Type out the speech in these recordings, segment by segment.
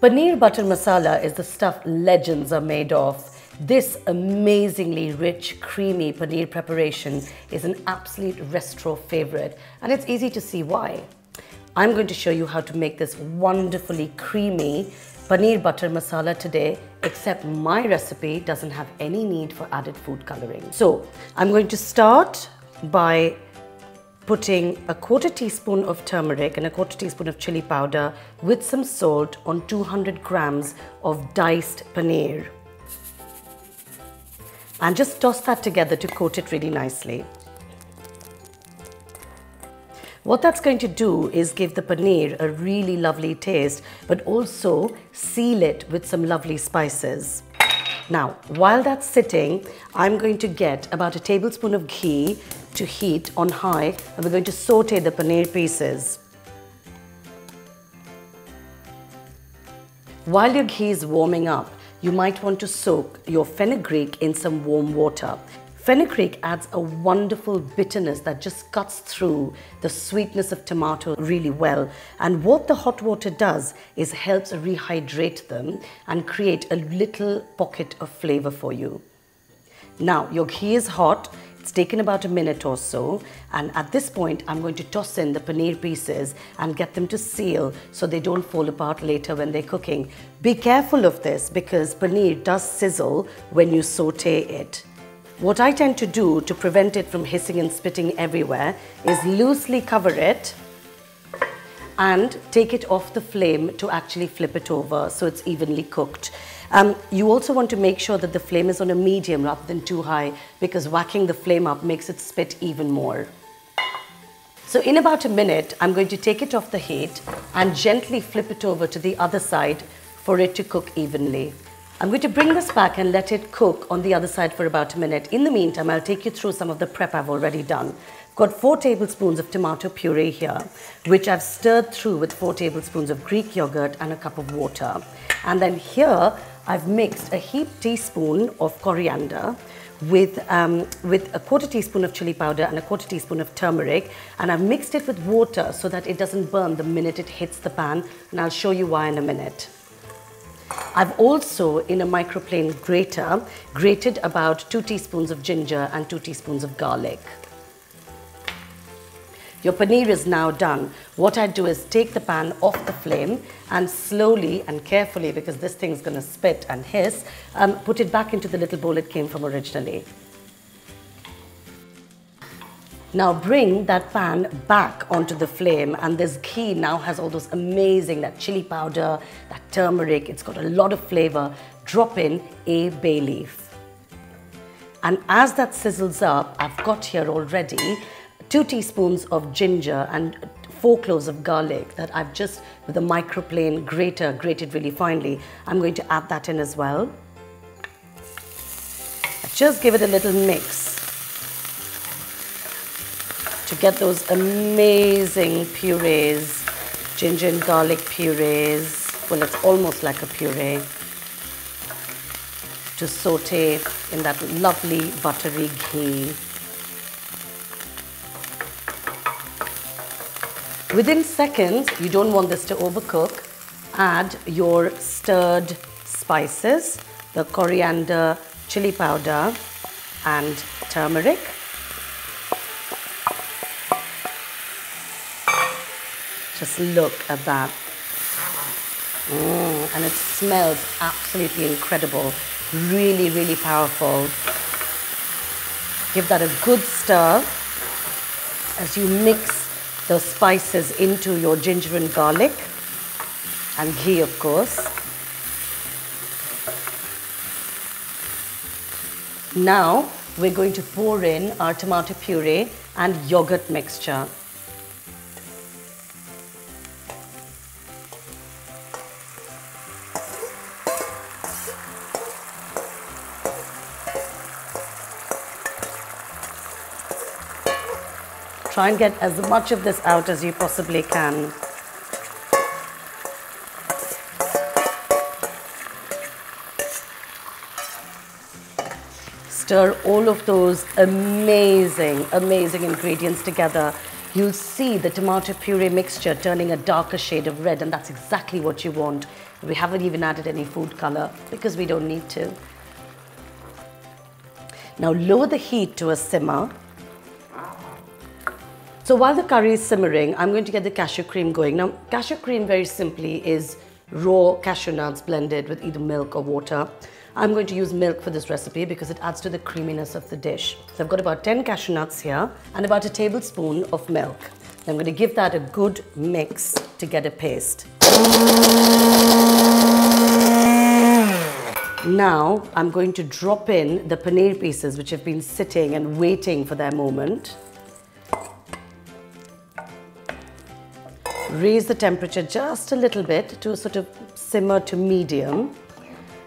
Paneer Butter Masala is the stuff legends are made of. This amazingly rich, creamy paneer preparation is an absolute restaurant favorite, and it's easy to see why. I'm going to show you how to make this wonderfully creamy paneer butter masala today, except my recipe doesn't have any need for added food coloring. So I'm going to start by putting a quarter teaspoon of turmeric and a quarter teaspoon of chili powder with some salt on 200 grams of diced paneer. And just toss that together to coat it really nicely. What that's going to do is give the paneer a really lovely taste, but also seal it with some lovely spices. Now, while that's sitting, I'm going to get about a tablespoon of ghee to heat on high, and we're going to saute the paneer pieces. While your ghee is warming up, you might want to soak your fenugreek in some warm water. Fenugreek adds a wonderful bitterness that just cuts through the sweetness of tomato really well. And what the hot water does is helps rehydrate them and create a little pocket of flavor for you. Now, your ghee is hot. It's taken about a minute or so, and at this point I'm going to toss in the paneer pieces and get them to seal so they don't fall apart later when they're cooking. Be careful of this because paneer does sizzle when you saute it. What I tend to do to prevent it from hissing and spitting everywhere is loosely cover it and take it off the flame to actually flip it over so it's evenly cooked. You also want to make sure that the flame is on a medium rather than too high, because whacking the flame up makes it spit even more. So in about a minute, I'm going to take it off the heat and gently flip it over to the other side for it to cook evenly. I'm going to bring this back and let it cook on the other side for about a minute. In the meantime, I'll take you through some of the prep I've already done. I've got 4 tablespoons of tomato puree here, which I've stirred through with 4 tablespoons of Greek yogurt and a cup of water. And then here, I've mixed a heaped teaspoon of coriander with a quarter teaspoon of chili powder and a quarter teaspoon of turmeric, and I've mixed it with water so that it doesn't burn the minute it hits the pan, and I'll show you why in a minute. I've also, in a microplane grater, grated about 2 teaspoons of ginger and 2 teaspoons of garlic. Your paneer is now done. What I do is take the pan off the flame and slowly and carefully, because this thing's going to spit and hiss, put it back into the little bowl it came from originally. Now bring that pan back onto the flame, and this ghee now has all those amazing, that chili powder, that turmeric, it's got a lot of flavor. Drop in a bay leaf. And as that sizzles up, I've got here already 2 teaspoons of ginger and 4 cloves of garlic that I've just, with a microplane grater, grated really finely. I'm going to add that in as well. Just give it a little mix to get those amazing purees, ginger and garlic purees. Well, it's almost like a puree. To saute in that lovely buttery ghee. Within seconds, you don't want this to overcook, add your stirred spices, the coriander, chili powder, and turmeric. Just look at that. And it smells absolutely incredible. Really, really powerful. Give that a good stir as you mix the spices into your ginger and garlic and ghee, of course. Now we're going to pour in our tomato puree and yogurt mixture. Try and get as much of this out as you possibly can. Stir all of those amazing ingredients together you'll see the tomato puree mixture turning a darker shade of red, and that's exactly what you want. We haven't even added any food color because we don't need to. Now lower the heat to a simmer. So while the curry is simmering, I'm going to get the cashew cream going. Now, cashew cream very simply is raw cashew nuts blended with either milk or water. I'm going to use milk for this recipe because it adds to the creaminess of the dish. So I've got about 10 cashew nuts here and about a tablespoon of milk. I'm going to give that a good mix to get a paste. Now I'm going to drop in the paneer pieces which have been sitting and waiting for their moment. Raise the temperature just a little bit to a sort of simmer to medium.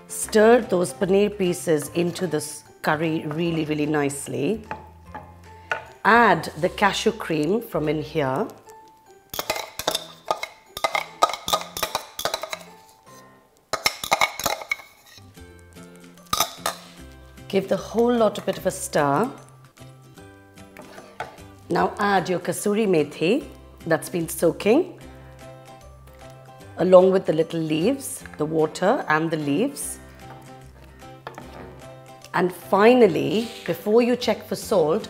Stir those paneer pieces into this curry really, really nicely. Add the cashew cream from in here. Give the whole lot a bit of a stir. Now add your kasuri methi that's been soaking, along with the little leaves, the water and the leaves. And finally, before you check for salt,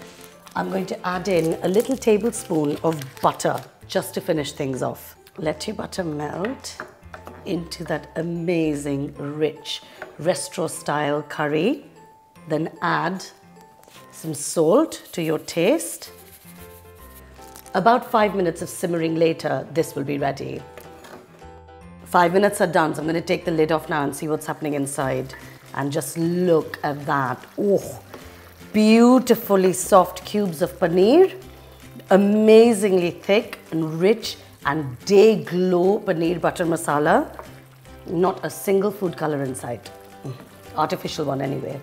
I'm going to add in a little tablespoon of butter just to finish things off. Let your butter melt into that amazing, rich, restaurant-style curry. Then add some salt to your taste. About 5 minutes of simmering later, this will be ready. 5 minutes are done, so I'm going to take the lid off now and see what's happening inside. And just look at that. Oh, beautifully soft cubes of paneer, amazingly thick and rich and day glow paneer butter masala. Not a single food color inside. Artificial one anyway.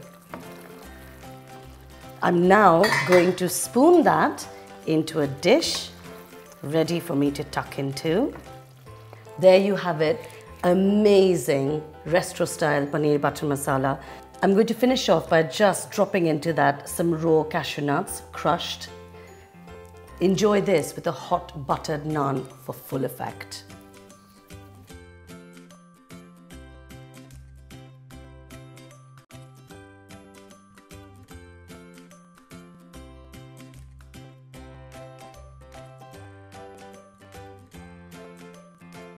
I'm now going to spoon that into a dish ready for me to tuck into. There you have it, amazing restaurant-style paneer butter masala. I'm going to finish off by just dropping into that some raw cashew nuts, crushed. Enjoy this with a hot buttered naan for full effect.